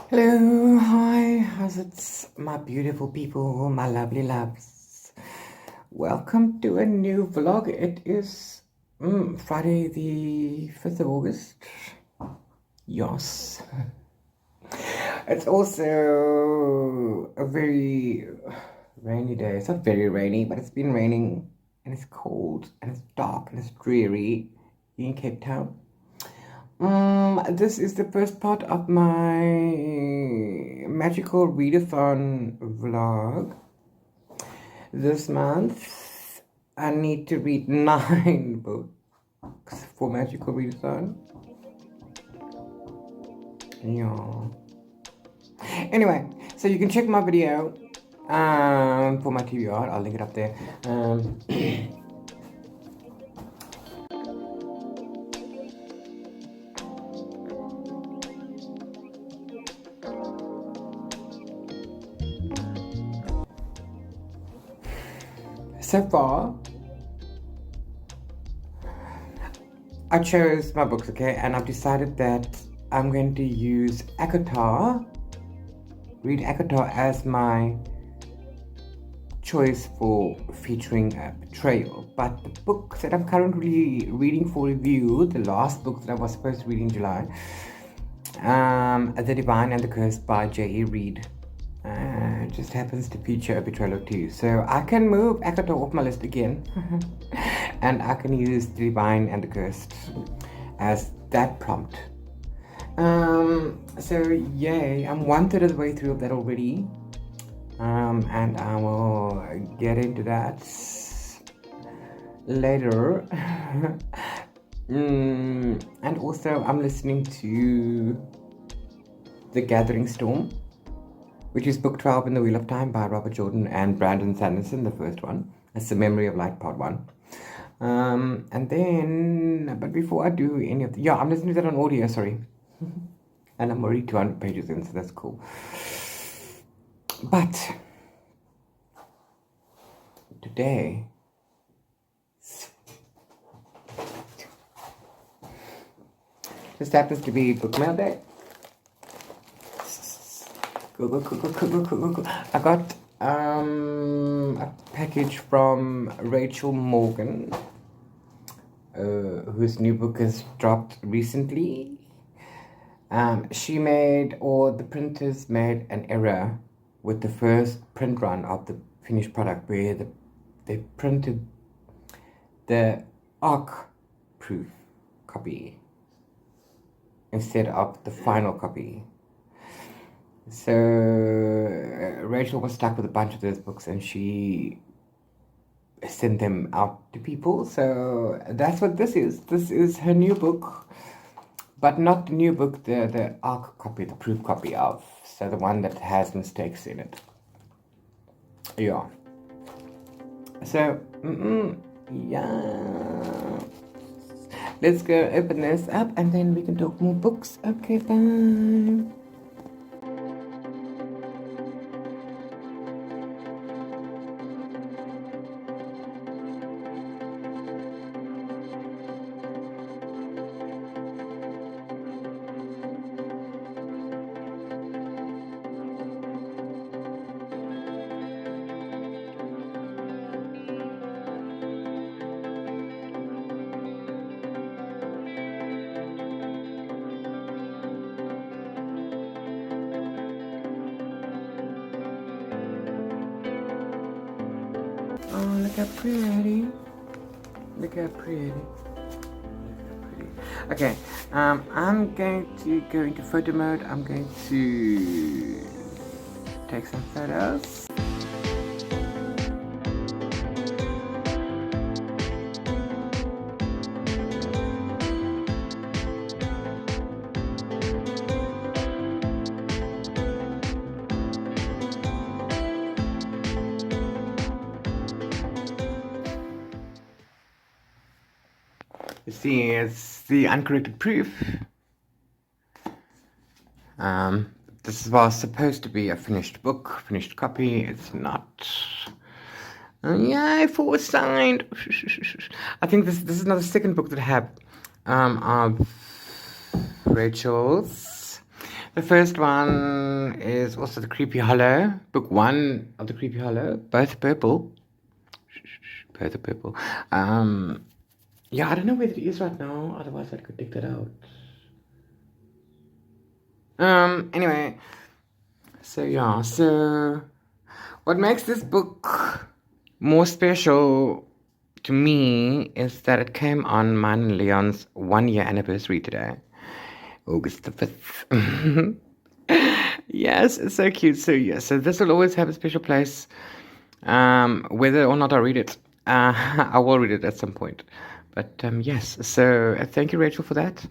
Hello, hi, how's it, my beautiful people, my lovely loves? Welcome to a new vlog. It is Friday the 5th of August. Yes. It's also a very rainy day. It's not very rainy, but it's been raining and it's cold and it's dark and it's dreary in Cape Town. This is the first part of my magical readathon vlog. This month, I need to read 9 books for magical readathon. Yeah. Anyway, so you can check my video for my TBR. I'll link it up there. So far, I chose my books, okay, and I've decided that I'm going to use Readathon as my choice for featuring a betrayal. But the books that I'm currently reading for review, the last book that I was supposed to read in July, The Divine and the Curse by J.E. Reid, just happens to feature a betrayal or two. So I can move Akato off my list again and I can use The Divine and the Cursed as that prompt. So yay, I'm 1/3 of the way through that already. And I will get into that later. And also I'm listening to The Gathering Storm, which is book 12 in the Wheel of Time by Robert Jordan and Brandon Sanderson, the first one. It's The Memory of Light, part 1. And then, but before I do any of the, I'm listening to that on audio, sorry. And I'm already 200 pages in, so that's cool. But today, this happens to be book mail day. Go. I got a package from Rachel Morgan, whose new book has dropped recently. The printers made an error with the first print run of the finished product, where they printed the arc-proof copy instead of the final copy. So Rachel was stuck with a bunch of those books and she sent them out to people. So that's what this is. This is her new book, but not the new book, the arc copy, the proof copy of. So the one that has mistakes in it. Yeah. So, yeah. Let's go open this up and then we can talk more books. Okay, bye. Oh, look how pretty. Look how pretty. Okay, I'm going to go into photo mode. I'm going to take some photos. You see, it's the uncorrected proof. This was supposed to be a finished book, finished copy. It's not. Yay, forward signed. I think this is not the second book that I have of Rachel's. The first one is also the Creepy Hollow, book 1 of the Creepy Hollow, both purple. Both are purple. Yeah, I don't know where it is right now, otherwise I could dig that out. Anyway, so what makes this book more special to me is that it came on mine and Leon's 1-year anniversary today, August the 5th. Yes, it's so cute. So this will always have a special place, whether or not I read it. I will read it at some point. But yes, so thank you, Rachel, for that.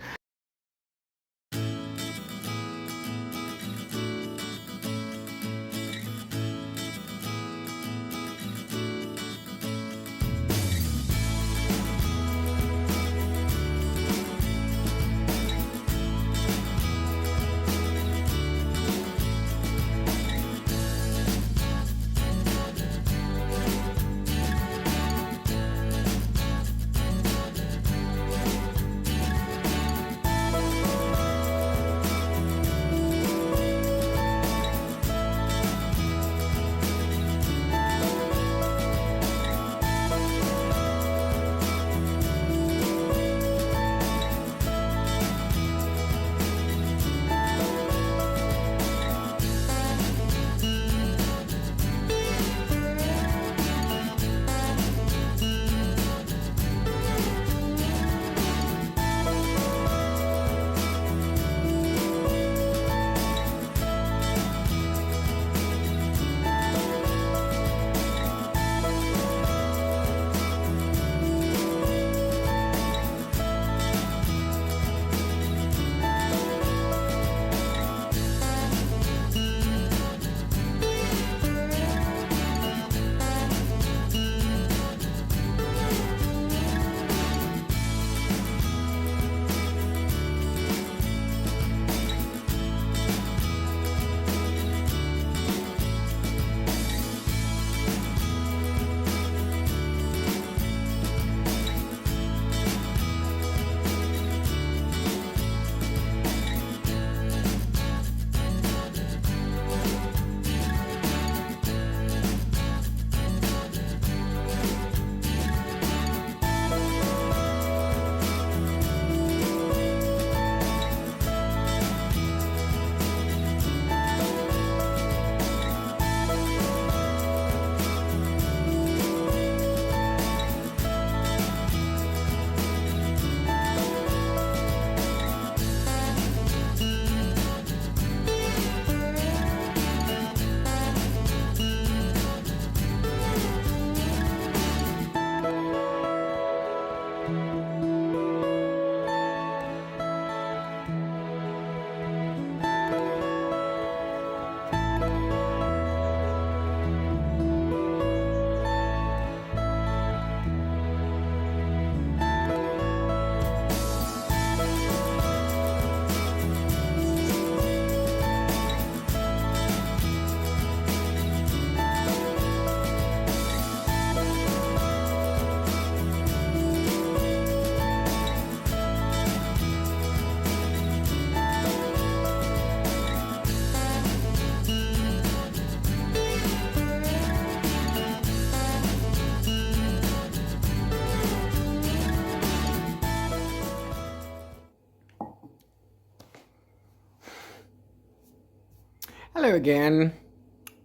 Hello again.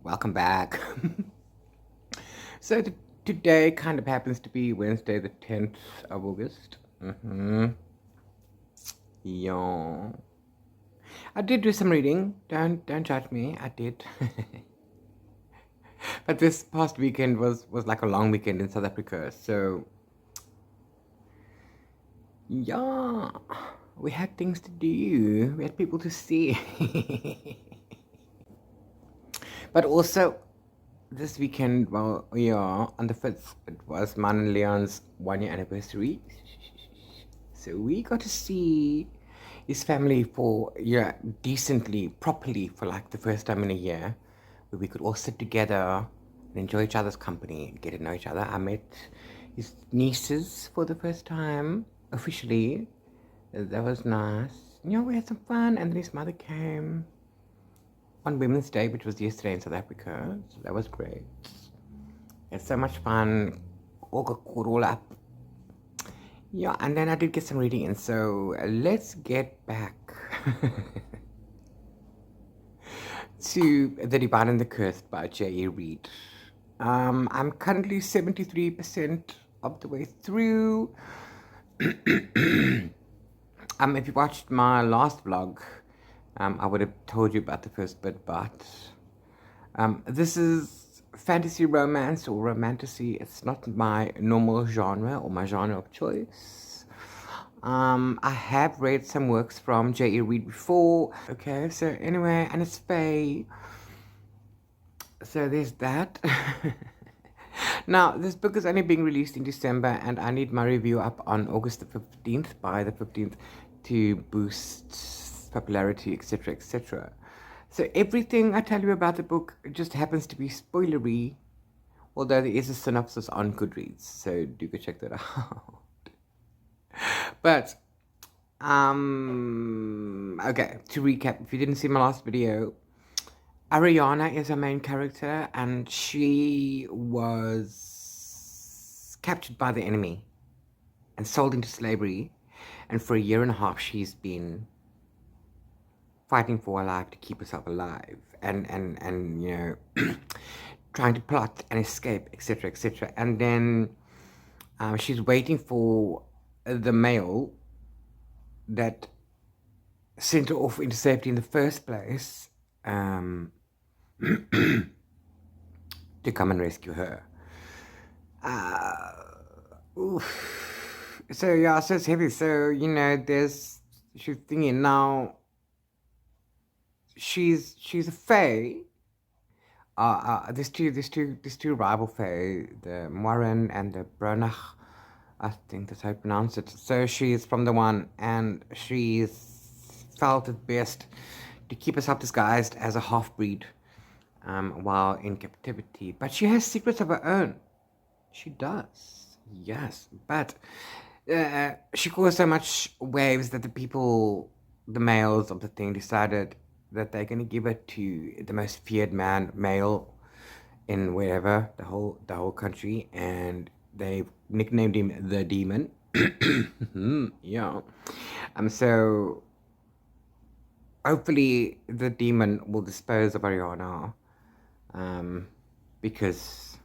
Welcome back. So today kind of happens to be Wednesday, the 10th of August. Yeah. I did do some reading. Don't judge me. I did. But this past weekend was like a long weekend in South Africa. So yeah, we had things to do. We had people to see. But also, this weekend, well, yeah, on the 5th, it was mine and Leon's 1-year anniversary. So we got to see his family for, decently, properly, for like the first time in a year, where we could all sit together and enjoy each other's company and get to know each other. I met his nieces for the first time, officially. That was nice. we had some fun. And then his mother came on Women's Day, which was yesterday in South Africa. So that was great. It's so much fun. All got caught all up. Yeah, and then I did get some reading in. So let's get back to The Divine and the Cursed by J.E. Reid. I'm currently 73% of the way through. If you watched my last vlog, I would have told you about the first bit, but this is fantasy romance or romantasy. It's not my normal genre or my genre of choice. I have read some works from J.E. Reid before. Okay, so anyway, and it's Faye. So there's that. Now, this book is only being released in December, and I need my review up on August the 15th, by the 15th, to boost popularity, etc., etc. So everything I tell you about the book just happens to be spoilery, although there is a synopsis on Goodreads, so do go check that out. But, okay, to recap, if you didn't see my last video, Ariana is our main character, and she was captured by the enemy and sold into slavery, and for 1.5 years she's been fighting for her life to keep herself alive, and you know, trying to plot and escape, etc., etc. And then she's waiting for the male that sent her off into safety in the first place, to come and rescue her. So yeah, so it's heavy. So, you know, she's thinking now, she's a fae. There's two rival fae, the Morin and the Bronach. I think that's how you pronounce it. So she's from the one, and she's felt it best to keep herself disguised as a half-breed while in captivity. But she has secrets of her own. She does, yes. But she caused so much waves that the males of the thing, decided that they're going to give it to the most feared male in wherever, the whole country, and they nicknamed him the Demon. Yeah. So hopefully the Demon will dispose of Ariana, because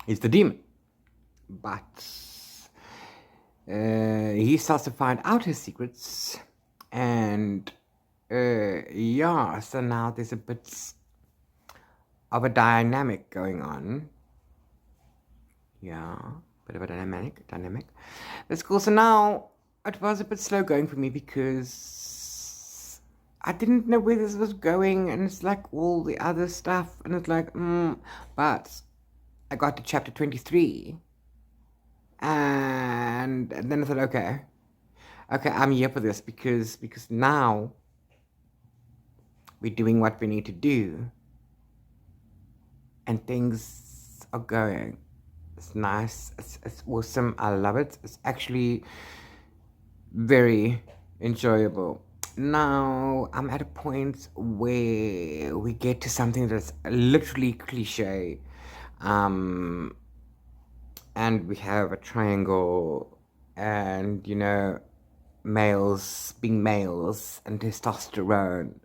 he's the Demon. But he starts to find out his secrets, and yeah, so now there's a bit of a dynamic going on. Yeah, bit of a dynamic. That's cool. So now it was a bit slow going for me because I didn't know where this was going, and it's like all the other stuff, and it's like, but I got to chapter 23, and then I thought, okay, I'm here for this, because now we're doing what we need to do, and things are going. It's nice. It's awesome. I love it. It's actually very enjoyable. Now I'm at a point where we get to something that's literally cliche, and we have a triangle, and you know, males being males and testosterone.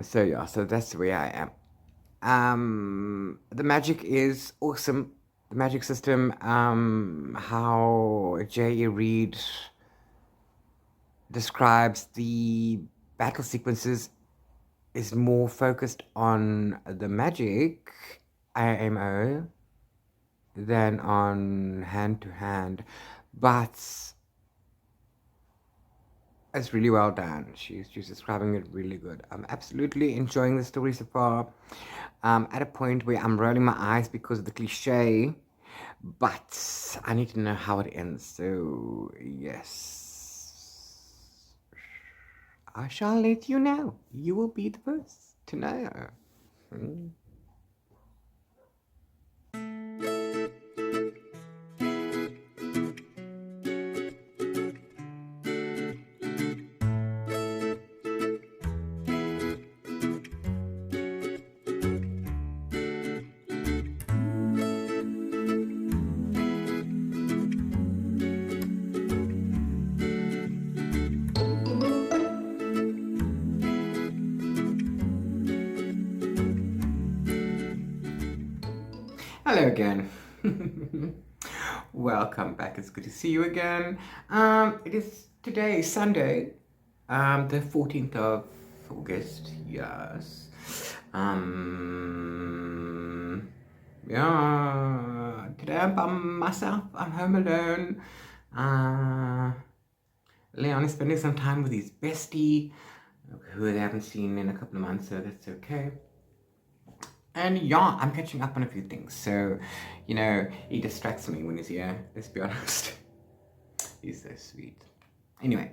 So yeah, so that's the way I am. The magic is awesome. The magic system, how J.E. Reid describes the battle sequences is more focused on the magic, IMO, than on hand-to-hand, but it's really well done. She's describing it really good. I'm absolutely enjoying the story so far. At a point where I'm rolling my eyes because of the cliche, but I need to know how it ends. So yes, I shall let you know. You will be the first to know. Hello again. Welcome back. It's good to see you again. It is today, Sunday, the 14th of August. Yes. Yeah. Today I'm by myself. I'm home alone. Leon is spending some time with his bestie, who I haven't seen in a couple of months, so that's okay. And yeah, I'm catching up on a few things. So, he distracts me when he's here, let's be honest. He's so sweet. Anyway,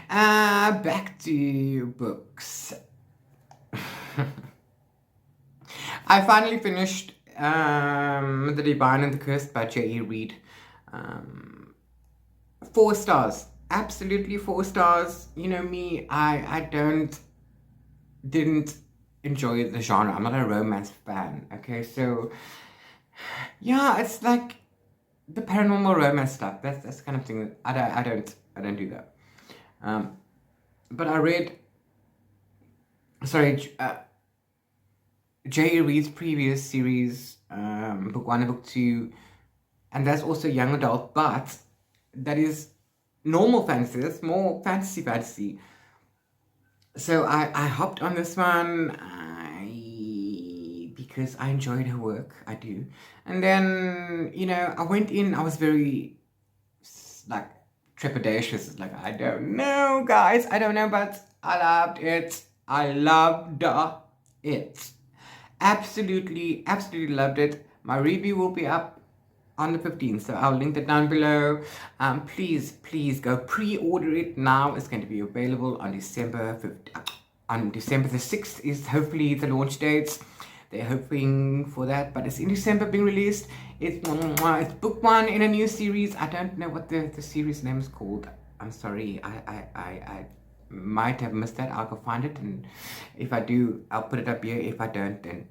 back to books. I finally finished The Divine and the Cursed by J.E. Reid. 4 stars. Absolutely 4 stars. You know me, I didn't enjoy the genre. I'm not a romance fan, okay? So, yeah, it's like the paranormal romance stuff. That's the kind of thing that I don't do that. But I read, J.A. Reid's previous series, book 1 and book 2, and that's also young adult, but that is normal fantasy. That's more fantasy. So I hopped on this one because I enjoyed her work. I do. And then, I went in, I was very, like, trepidatious. Like, I don't know, guys. I don't know, but I loved it. I loved it. Absolutely loved it. My review will be up on the 15th, so I'll link that down below. Please go pre-order it now. It's going to be available on December 5th. On December the 6th is hopefully the launch dates. They're hoping for that, but it's in December being released. It's book 1 in a new series. I don't know what the series name is called. I'm sorry, I might have missed that. I'll go find it, and if I do, I'll put it up here. If I don't, then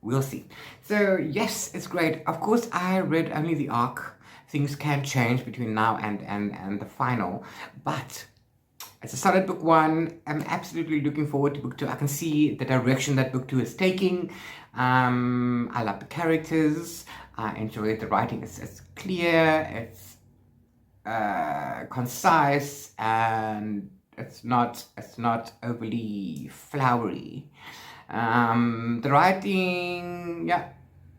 we'll see. So yes, it's great. Of course, I read only the arc. Things can change between now and the final, but it's a solid book 1. I'm absolutely looking forward to book 2. I can see the direction that book 2 is taking. I love the characters. I enjoy the writing. It's clear. It's concise, and it's not overly flowery. The writing, yeah,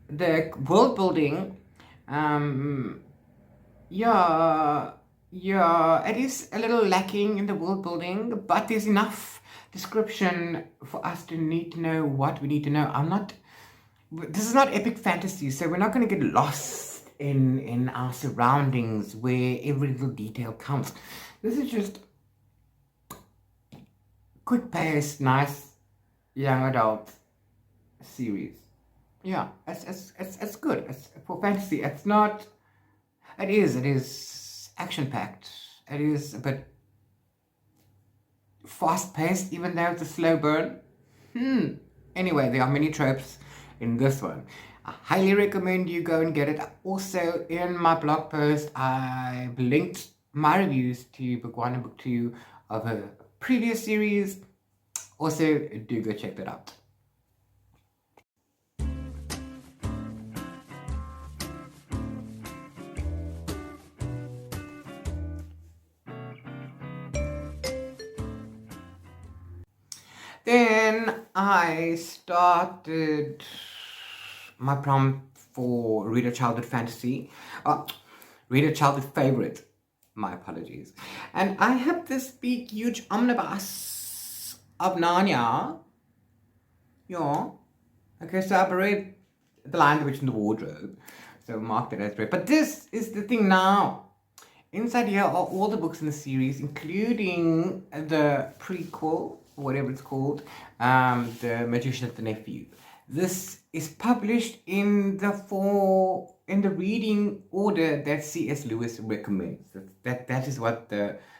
the world building, it is a little lacking in the world building, but there's enough description for us to need to know what we need to know. This is not epic fantasy, so we're not going to get lost in our surroundings where every little detail counts. This is just quick paced, nice young adult series. Yeah, it's good. It's for fantasy. It's not. It is action packed. It is a bit fast paced, even though it's a slow burn. Anyway, there are many tropes in this one. I highly recommend you go and get it. Also, in my blog post, I've linked my reviews to book 1 and book 2 of a previous series. Also, do go check that out. Then I started my prompt for Read a Childhood Fantasy. Read a Childhood Favorite. My apologies. And I have this big, huge omnibus of Narnia. Yeah. Okay, so I've read The Lion, the Witch, and the Wardrobe. So mark that as read. But this is the thing now. Inside here are all the books in the series, including the prequel, whatever it's called, The Magician and the Nephew. This is published in the reading order that C.S. Lewis recommends. That is what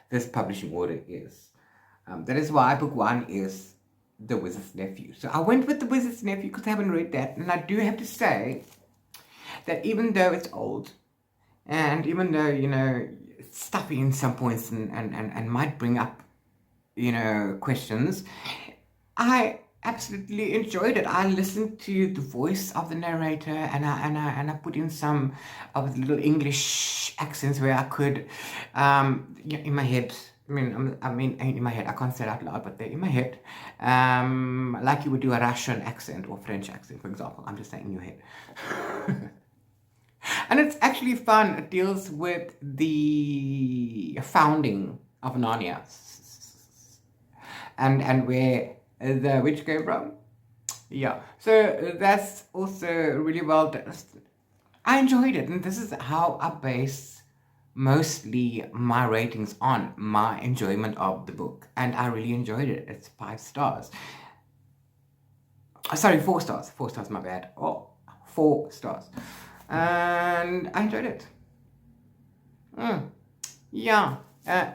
this publishing order is. That is why book 1 is The Wizard's Nephew. So I went with The Wizard's Nephew because I haven't read that, and I do have to say that even though it's old, and even though, it's stuffy in some points and might bring up, questions, I absolutely enjoyed it. I listened to the voice of the narrator, and I put in some of the little English accents where I could, in my head. I mean, in my head. I can't say it out loud, but they're in my head. Like you would do a Russian accent or French accent, for example. I'm just saying in your head. And it's actually fun. It deals with the founding of Narnia, and where the witch came from. Yeah, so that's also really well done. I enjoyed it, and this is how I base mostly my ratings on my enjoyment of the book, and I really enjoyed it. It's 5 stars. Sorry, 4 stars. 4 stars, my bad. Oh, 4 stars. And I enjoyed it. Yeah.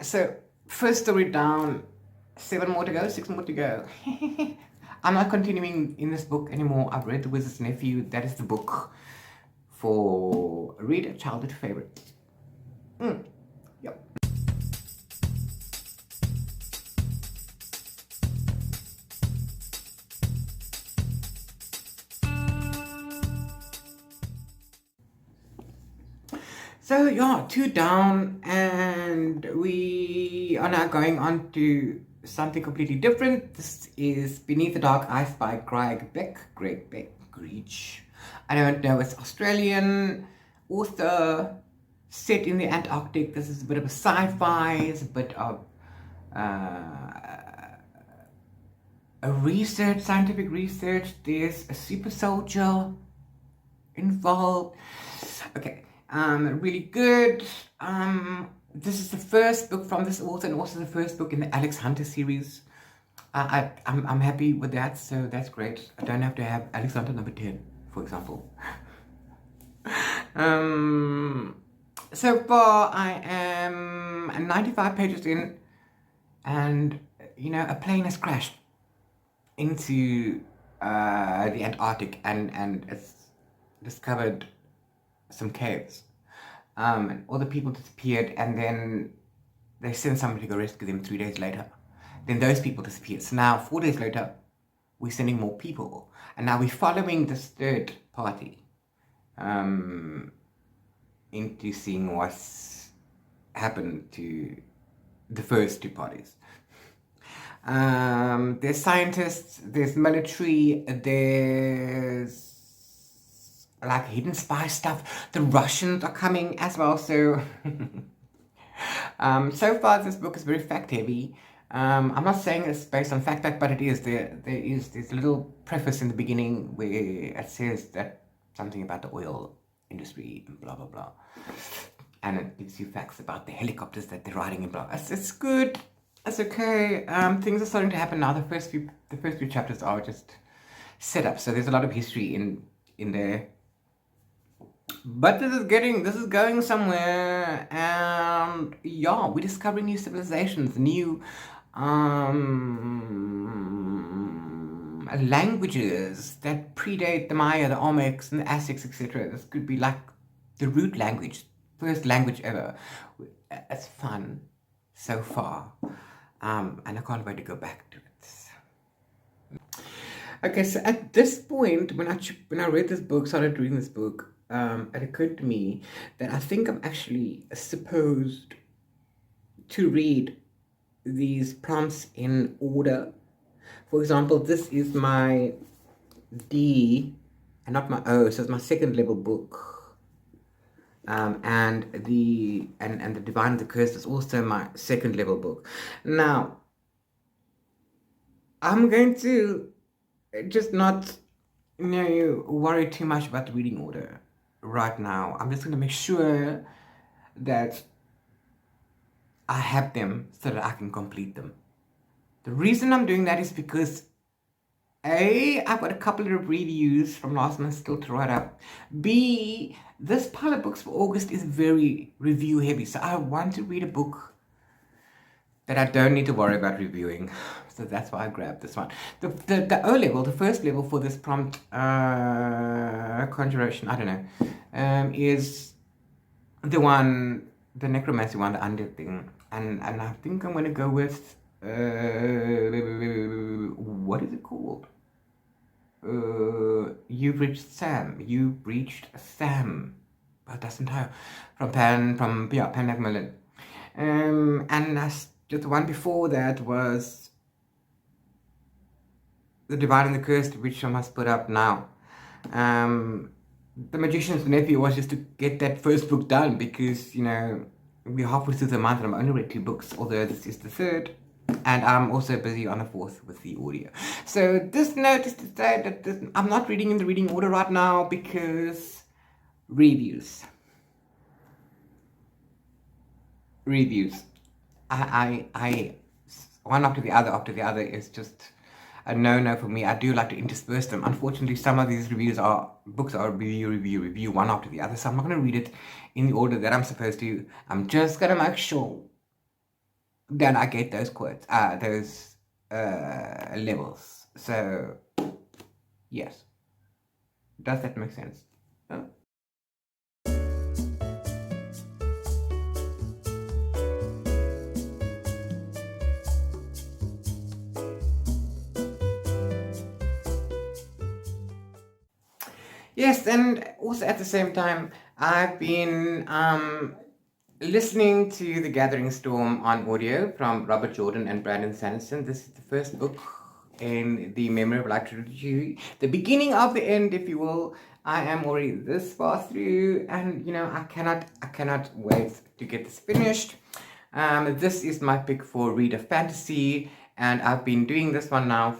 So, first story down, 7 more to go, 6 more to go. I'm not continuing in this book anymore. I've read The Wizard's Nephew. That is the book for read a childhood favorite. Yep. So yeah, 2 down, and we are now going on to something completely different. This is Beneath the Dark Ice by Greg Beck. I don't know, it's Australian author, set in the Antarctic. This is a bit of a sci-fi, it's a bit of scientific research. There's a super soldier involved. Okay. Really good. This is the first book from this author, and also the first book in the Alex Hunter series. I'm happy with that, so that's great. I don't have to have Alex Hunter number 10, for example. So far I am 95 pages in, and a plane has crashed into the Antarctic, and it's discovered some caves, and all the people disappeared, and then they sent somebody to go rescue them 3 days later. Then those people disappeared. So now 4 days later, we're sending more people, and now we're following this third party into seeing what's happened to the first 2 parties. There's scientists, there's military, there's like hidden spy stuff. The Russians are coming as well. So so far this book is very fact heavy. I'm not saying it's based on fact, but it is. There is this little preface in the beginning where it says that something about the oil industry and blah blah blah, and it gives you facts about the helicopters that they're riding in. Blah. It's good. It's okay. Things are starting to happen now. The first few chapters are just set up, so there's a lot of history in there. But this is going somewhere, and yeah, we're discovering new civilizations, new languages that predate the Maya, the Olmecs, and the Aztecs, etc. This could be like the root language, first language ever. It's fun so far, and I can't wait to go back to it. Okay, so at this point, when I read this book, started reading this book, it occurred to me that I think I'm actually supposed to read these prompts in order. For example, this is my D and not my O, so it's my 2nd level book. And the Divine and the Curse is also my 2nd level book. Now, I'm going to just not worry too much about the reading order right now. I'm just going to make sure that I have them so that I can complete them. The reason I'm doing that is because A, I've got a couple of reviews from last month still to write up. B, this pile of books for August is very review heavy, so I want to read a book that I don't need to worry about reviewing. So that's why I grabbed this one. The O level, the first level for this prompt conjuration, I don't know, is the one, the necromancy one, the undead thing. And I think I'm going to go with, what is it called? You've reached Sam. You've reached Sam. Well, that's entire from Pan Macmillan. And the one before that was The Divine and the Cursed, which I must put up now. The Magician's Nephew was just to get that first book done because, we're halfway through the month and I've only read 2 books, although this is the 3rd. And I'm also busy on the 4th with the audio. So this note is to say that I'm not reading in the reading order right now because reviews. I one after the other is just a no for me. I do like to intersperse them. Unfortunately, some of these books are review one after the other, so I'm not going to read it in the order that I'm supposed to. I'm just going to make sure that I get those quotes, those levels. So yes, does that make sense? Oh. Yes, and also at the same time, I've been listening to The Gathering Storm on audio from Robert Jordan and Brandon Sanderson. This is the first book in the Memory of Light trilogy, the beginning of the end, if you will. I am already this far through, and I cannot wait to get this finished. This is my pick for Read a Fantasy, and I've been doing this one now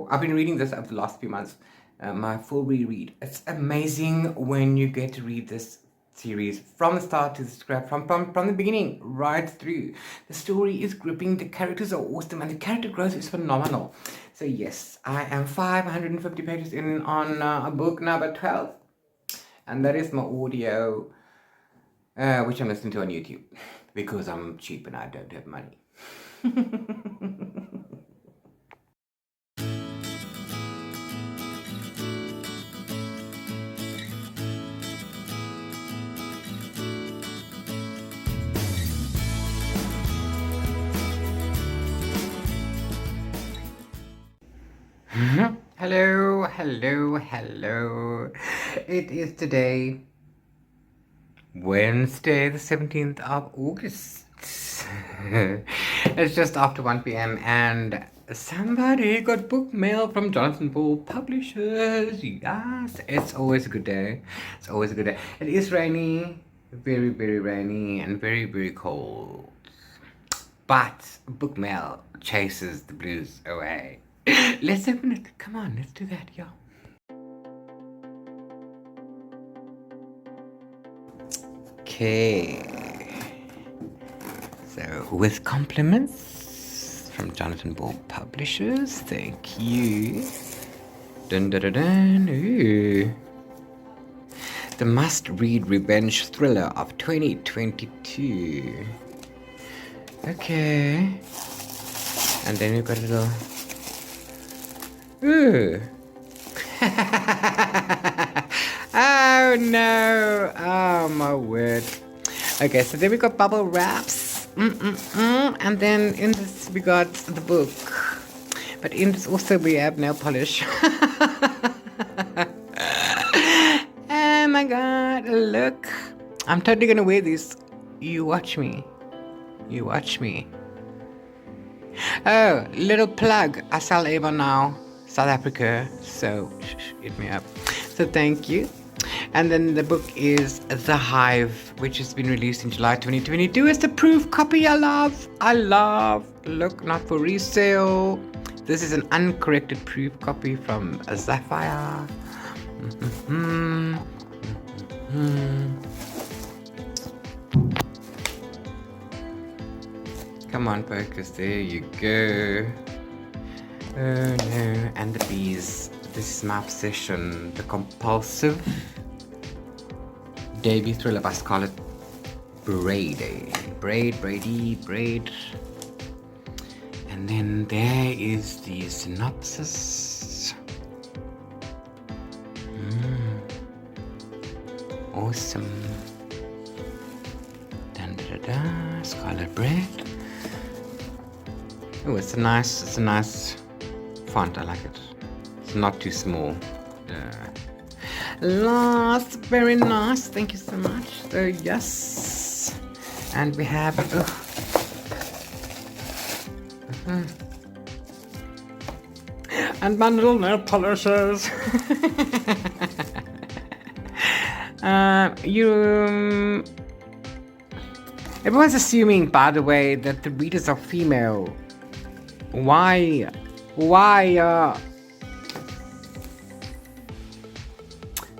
I've been reading this over the last few months. My full reread. It's amazing when you get to read this series from the start to the scrap, from the beginning right through. The story is gripping, the characters are awesome, and the character growth is phenomenal. So yes, I am 550 pages in on book number 12, and that is my audio, which I'm listening to on YouTube because I'm cheap and I don't have money. Hello. It is today, Wednesday, the 17th of August. It's just after 1 p.m. and somebody got book mail from Jonathan Ball Publishers. Yes, it's always a good day. It is rainy, very, very rainy, and very, very cold. But book mail chases the blues away. Let's open it. Come on, let's do that, y'all. Okay. So, with compliments from Jonathan Ball Publishers. Thank you. Dun dun dun dun. Ooh. The must-read revenge thriller of 2022. Okay. And then we've got a little... Ooh. Oh no. Oh my word. Okay, so then we got bubble wraps. And then in this we got the book. But in this also we have nail polish. Oh my god, look. I'm totally gonna wear this. You watch me. Oh, little plug. I sell Avon now. South Africa, so hit me up. So thank you. And then the book is The Hive, which has been released in July 2022. It's the proof copy. I love. Look, not for resale. This is an uncorrected proof copy from Sapphire. Come on, focus. There you go. Oh no, and the bees. This is my obsession. The compulsive debut thriller by Scarlett Brady. Braid. And then there is the synopsis. Awesome. Scarlett Brady. Oh, it's a nice font. I like it. It's not too small. Last, very nice. Thank you so much. So yes, and we have and my little nail polishes. Everyone's assuming, by the way, that the readers are female. Why?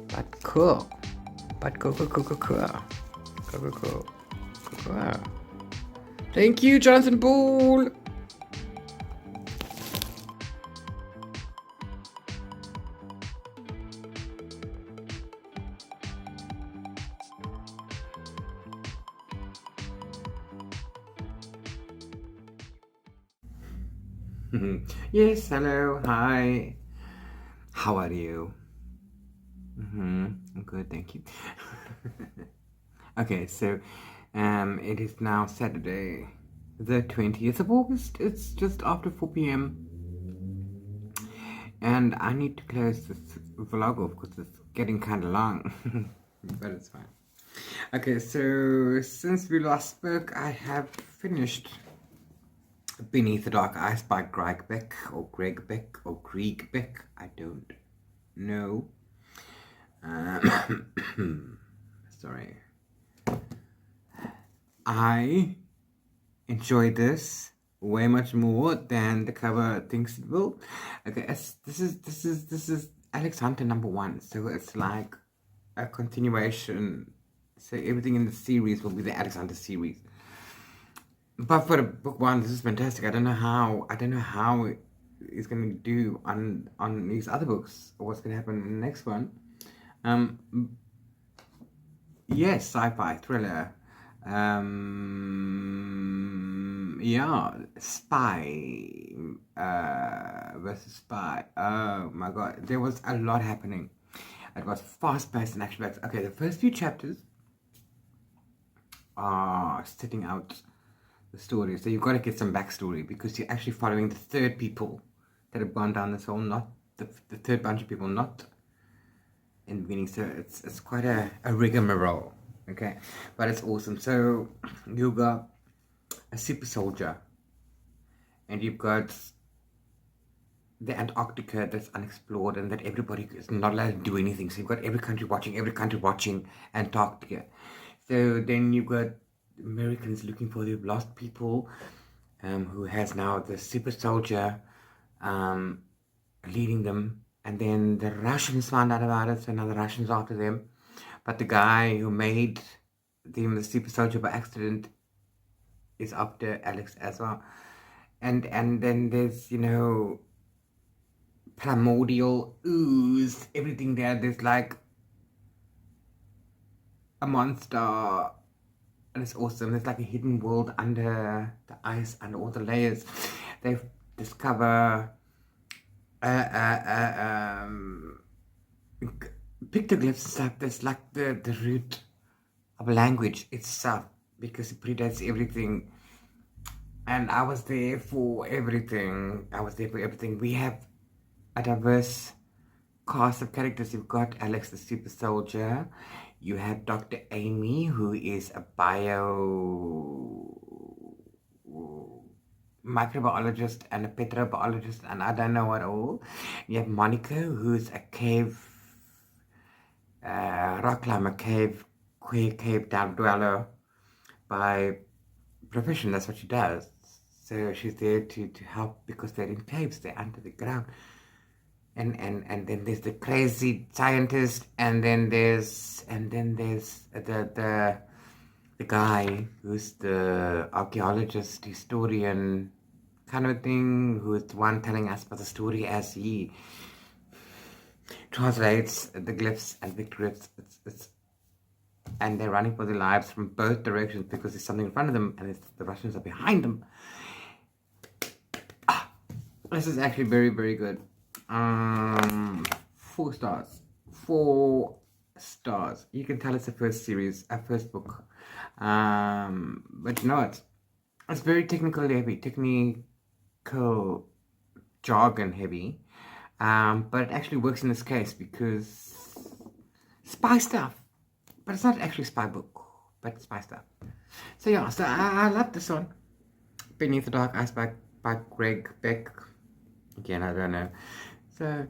But cool. Thank you, Jonathan Ball. Yes, hello, hi. How are you? I'm good, thank you. Okay, so it is now Saturday, the 20th of August. It's just after 4 p.m. And I need to close this vlog off because it's getting kind of long. But it's fine. Okay, so since we last spoke, I have finished Beneath the Dark Ice by Greg Beck, I don't know. Sorry. I enjoyed this way much more than the cover thinks it will. Okay, this is Alex Hunter #1, so it's like a continuation. So everything in the series will be the Alex Hunter series. But for book 1, this is fantastic. I don't know how it's gonna do on these other books, or what's gonna happen in the next one. Yes, sci-fi thriller. Yeah, spy versus spy. Oh my god, there was a lot happening. It was fast-paced and action-packed. Okay, the first few chapters are setting out the story, so you've got to get some backstory because you're actually following the third people that have gone down this hole, not the third bunch of people, not in the beginning. So it's quite a rigmarole, okay, but it's awesome. So you've got a super soldier, and you've got the Antarctica that's unexplored and that everybody is not allowed to do anything. So you've got every country watching Antarctica. So then you've got Americans looking for the lost people, who has now the super soldier leading them, and then the Russians found out about it, so now the Russians are after them. But the guy who made them the super soldier by accident is after Alex as well. And then there's, primordial ooze, everything there. There's like a monster. And it's awesome. There's like a hidden world under the ice, under all the layers. They discover pictoglyphs and stuff. There's like the root of language itself, because it predates everything. And I was there for everything. We have a diverse cast of characters. You've got Alex the super soldier. You have Dr. Amy, who is a microbiologist and a petrobiologist, and I don't know what all. You have Monica, who's a cave rock climber, cave down dweller by profession. That's what she does. So she's there to help because they're in caves, they're under the ground. And then there's the crazy scientist, and then there's the guy who's the archaeologist, historian kind of thing, who's the one telling us about the story as he translates the glyphs and pictoglyphs. And they're running for their lives from both directions because there's something in front of them and the Russians are behind them. This is actually very, very good. 4 stars. 4 stars. You can tell it's a first book. But you know what? It's very technical jargon heavy. But it actually works in this case because spy stuff. But it's not actually a spy book, but spy stuff. So yeah, so I love this one. Beneath the Dark Ice by Greg Beck. Again, I don't know. So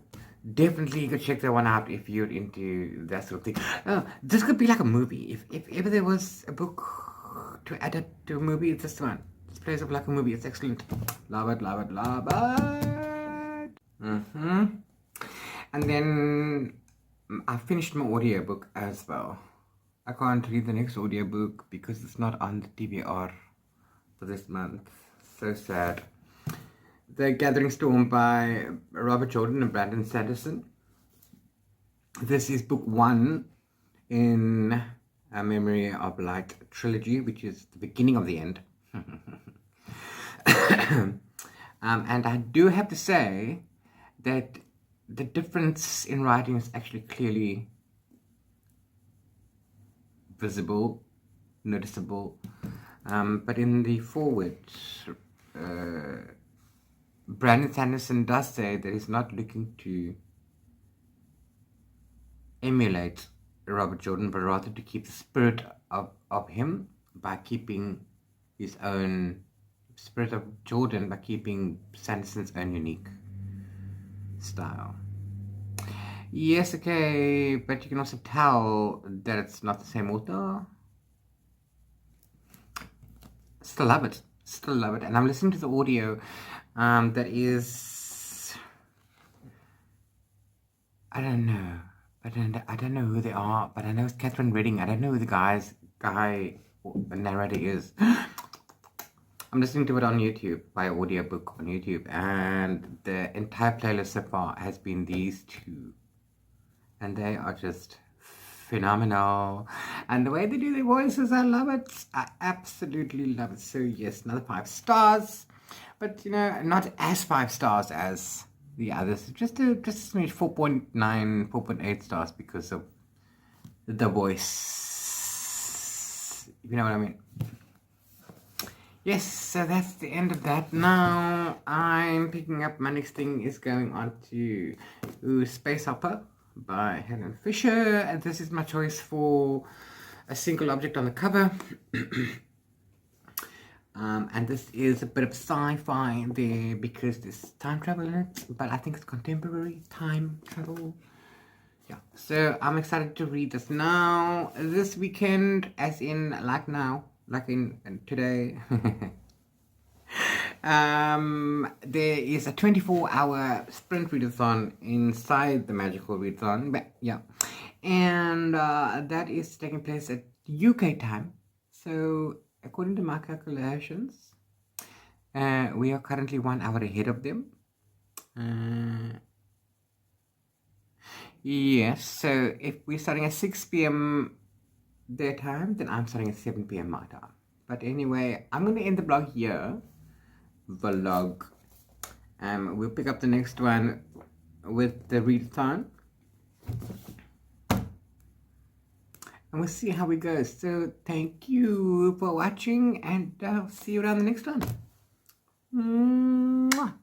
definitely go check that one out if you're into that sort of thing. Oh, this could be like a movie. If ever there was a book to adapt to a movie, it's this one. This plays up like a movie. It's excellent. Love it, love it, love it. And then I finished my audiobook as well. I can't read the next audiobook because it's not on the TBR for this month. So sad. The Gathering Storm by Robert Jordan and Brandon Sanderson. This is book 1 in A Memory of Light trilogy, which is the beginning of the end. And I do have to say that the difference in writing is actually clearly visible, noticeable. But in the foreword, Brandon Sanderson does say that he's not looking to emulate Robert Jordan, but rather to keep the spirit of him by keeping his own spirit of Jordan, by keeping Sanderson's own unique style. Yes, okay, but you can also tell that it's not the same author. Still love it. Still love it. And I'm listening to the audio that is, I don't know. I don't know who they are, but I know it's Catherine Redding. I don't know who the the narrator is. I'm listening to it on YouTube, by audiobook on YouTube, and the entire playlist so far has been these two. And they are just phenomenal. And the way they do their voices, I love it. I absolutely love it. So yes, another 5 stars. But, you know, not as 5 stars as the others. Just a smidge, 4.9, 4.8 stars because of the voice. If you know what I mean. Yes, so that's the end of that. Now, I'm picking up, my next thing is going on to Space Hopper by Helen Fisher. And this is my choice for a single object on the cover. And this is a bit of sci-fi there because there's time travel in it, but I think it's contemporary time travel. Yeah, so I'm excited to read this now, this weekend, as in like now, like in today. There is a 24-hour sprint readathon inside the magical readathon, but yeah, and that is taking place at UK time. So according to my calculations, we are currently 1 hour ahead of them. Yes, so if we're starting at 6 p.m. their time, then I'm starting at 7 p.m. my time. But anyway, I'm going to end the blog here. Vlog. We'll pick up the next one with the readathon. And we'll see how it goes. So thank you for watching, and I'll see you around the next one. Mwah.